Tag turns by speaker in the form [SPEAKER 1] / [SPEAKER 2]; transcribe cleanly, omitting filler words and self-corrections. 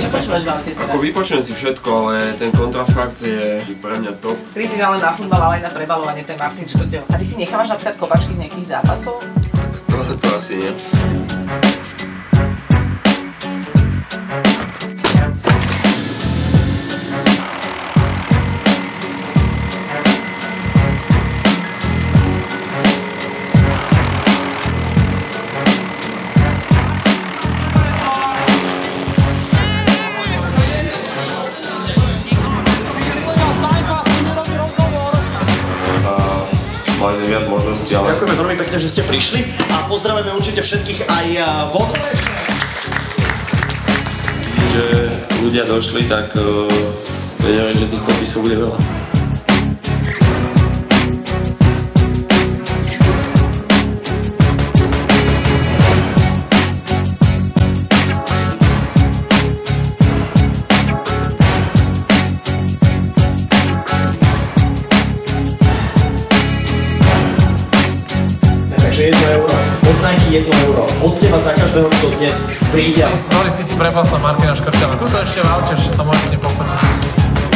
[SPEAKER 1] Čo počúvaš v aute teraz?
[SPEAKER 2] Ako vypočujem si všetko, ale ten kontrafakt je pre mňa top.
[SPEAKER 1] Skrytý talent na futbal, ale aj na prebalovanie, ten Martin Škrtel. A ty si nechávaš napríklad kopačky z nejakých zápasov?
[SPEAKER 2] To asi nie. Máte viac možností, ale...
[SPEAKER 3] Ďakujeme veľmi pekne, že ste prišli a pozdravujeme určite všetkých aj von.
[SPEAKER 2] Že ľudia došli, tak vedeli, že tých podpisov bude veľa.
[SPEAKER 3] Takže 1 euro, od Nike 1 euro, od teba za každého, kto dnes príde.
[SPEAKER 4] Doris, ty si prepasla Martina Škrtela. Tuto ešte v aute, ešte sa môžeš s ním pofotiť.